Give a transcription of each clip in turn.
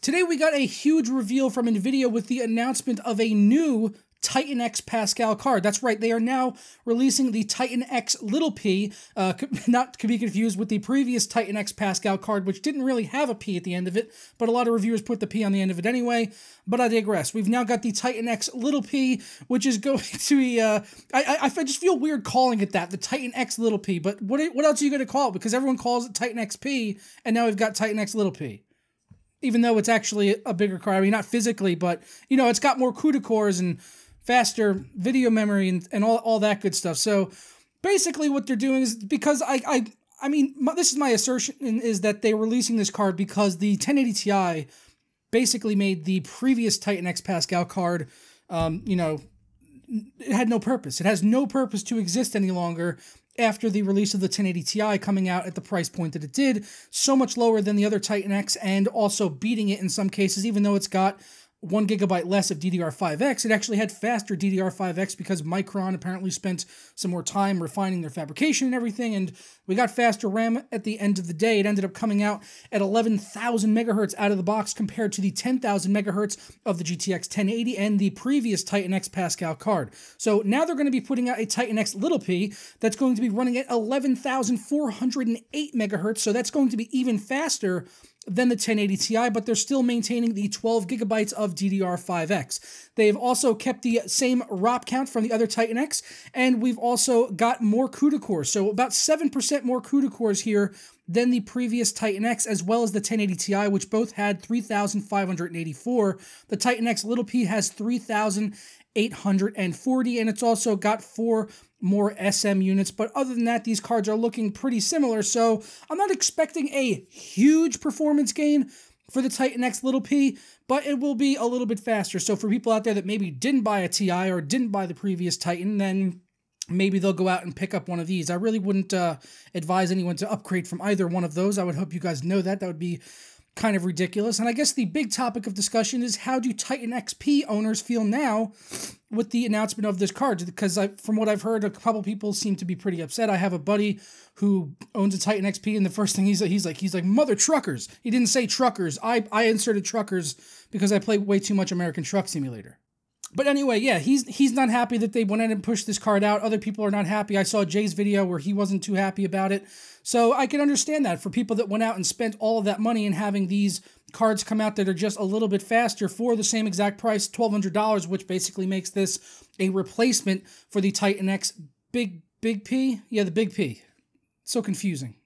Today we got a huge reveal from Nvidia with the announcement of a new Titan X Pascal card. That's right, they are now releasing the Titan X little p, not to be confused with the previous Titan X Pascal card, which didn't really have a P at the end of it, but a lot of reviewers put the P on the end of it anyway, but I digress. We've now got the Titan X little p, which is going to be, I just feel weird calling it that, the Titan X little p, but what else are you going to call it? Because everyone calls it Titan XP, and now we've got Titan X little p. Even though it's actually a bigger card. I mean, not physically, but, you know, it's got more CUDA cores and faster video memory and all that good stuff. So basically what they're doing is, because I mean, this is my assertion, is that they're releasing this card because the 1080 Ti basically made the previous Titan X Pascal card, you know, it had no purpose. It has no purpose to exist any longer after the release of the 1080 Ti coming out at the price point that it did, so much lower than the other Titan X, and also beating it in some cases, even though it's got 1 GB less of DDR5X, it actually had faster DDR5X because Micron apparently spent some more time refining their fabrication and everything, and we got faster RAM at the end of the day. It ended up coming out at 11,000 megahertz out of the box compared to the 10,000 megahertz of the GTX 1080 and the previous Titan X Pascal card. So now they're going to be putting out a Titan X little p that's going to be running at 11,408 megahertz, so that's going to be even faster than the 1080 Ti, but they're still maintaining the 12 gigabytes of DDR5X. They've also kept the same ROP count from the other Titan X, and we've also got more CUDA cores, so about 7% more CUDA cores here than the previous Titan X, as well as the 1080 Ti, which both had 3,584. The Titan X little p has 3,840, and it's also got 4 more SM units, but other than that, these cards are looking pretty similar, so I'm not expecting a huge performance gain for the Titan X little p, but it will be a little bit faster. So for people out there that maybe didn't buy a Ti or didn't buy the previous Titan, then maybe they'll go out and pick up one of these. I really wouldn't advise anyone to upgrade from either one of those. I would hope you guys know that. That would be kind of ridiculous. And I guess the big topic of discussion is, how do Titan XP owners feel now with the announcement of this card? Because from what I've heard, a couple people seem to be pretty upset. I have a buddy who owns a Titan XP, and the first thing he's like, mother truckers. He didn't say truckers. I inserted truckers because I play way too much American Truck Simulator. But anyway, yeah, he's not happy that they went ahead and pushed this card out. Other people are not happy. I saw Jay's video where he wasn't too happy about it. So I can understand that for people that went out and spent all of that money and having these cards come out that are just a little bit faster for the same exact price, $1,200, which basically makes this a replacement for the Titan X Big P? Yeah, the Big P. So confusing.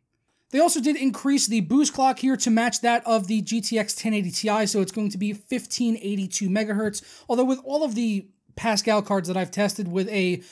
They also did increase the boost clock here to match that of the GTX 1080 Ti, so it's going to be 1582 megahertz. Although with all of the Pascal cards that I've tested with a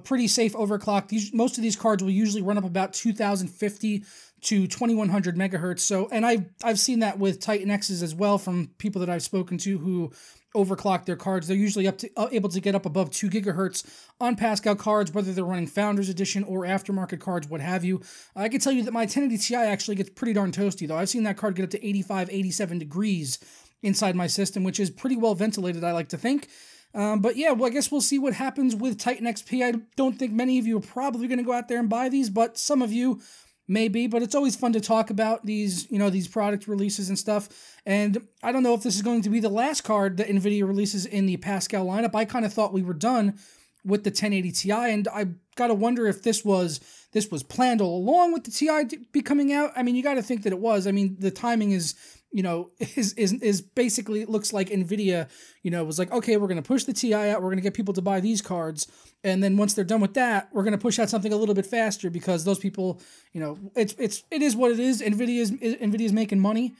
pretty safe overclock, most of these cards will usually run up about 2050 to 2100 megahertz. So, and I've seen that with Titan X's as well from people that I've spoken to who overclock their cards. They're usually able to get up above 2 gigahertz on Pascal cards, whether they're running Founders Edition or aftermarket cards, what have you. I can tell you that my 1080 Ti actually gets pretty darn toasty, though. I've seen that card get up to 85, 87 degrees inside my system, which is pretty well ventilated, I like to think. But yeah, well, I guess we'll see what happens with Titan XP. I don't think many of you are probably going to go out there and buy these, but some of you maybe. But it's always fun to talk about these, these product releases and stuff. And I don't know if this is going to be the last card that Nvidia releases in the Pascal lineup. I kind of thought we were done with the 1080 Ti, and I gotta wonder if this was planned all along with the Ti be coming out. I mean, you got to think that it was. I mean, the timing is basically, it looks like Nvidia, was like, okay, we're going to push the Ti out, we're going to get people to buy these cards, and then once they're done with that, we're going to push out something a little bit faster because those people, it is what it is. Nvidia's making money.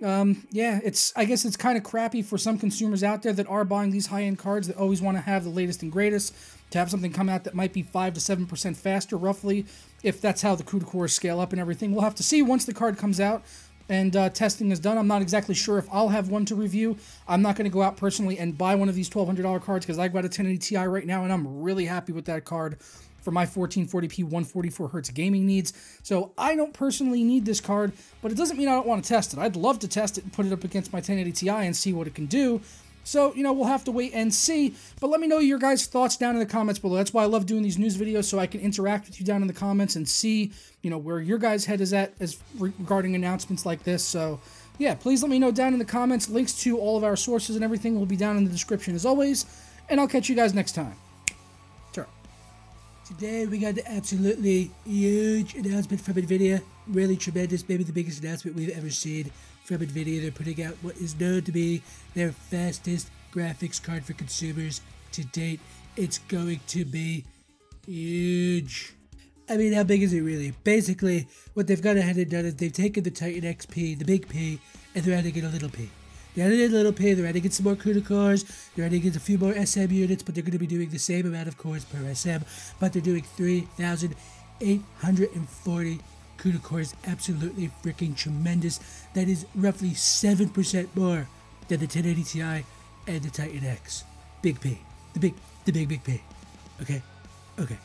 Yeah, I guess it's kind of crappy for some consumers out there that are buying these high-end cards that always want to have the latest and greatest, to have something come out that might be 5 to 7% faster, roughly, if that's how the CUDA cores scale up and everything. We'll have to see once the card comes out and testing is done. I'm not exactly sure if I'll have one to review. I'm not going to go out personally and buy one of these $1,200 cards because I've got a 1080 Ti right now, and I'm really happy with that card for my 1440p 144Hz gaming needs. So I don't personally need this card, but it doesn't mean I don't want to test it. I'd love to test it and put it up against my 1080 Ti and see what it can do. So, we'll have to wait and see. But let me know your guys' thoughts down in the comments below. That's why I love doing these news videos, so I can interact with you down in the comments and see, where your guys' head is at regarding announcements like this. So, yeah, please let me know down in the comments. Links to all of our sources and everything will be down in the description as always. And I'll catch you guys next time. Ciao. Today we got the absolutely huge announcement from Nvidia. Really tremendous, maybe the biggest announcement we've ever seen from Nvidia. They're putting out what is known to be their fastest graphics card for consumers to date. It's going to be huge. I mean, how big is it really? Basically, what they've gone ahead and done is they've taken the Titan XP, the big P, and they're adding in a little P. They're adding in a little P, they're adding in some more CUDA cores, they're adding in a few more SM units, but they're going to be doing the same amount of cores per SM, but they're doing 3,840 CUDA cores. Absolutely freaking tremendous. That is roughly 7% more than the 1080 Ti and the Titan X. Big P. The big P. Okay? Okay.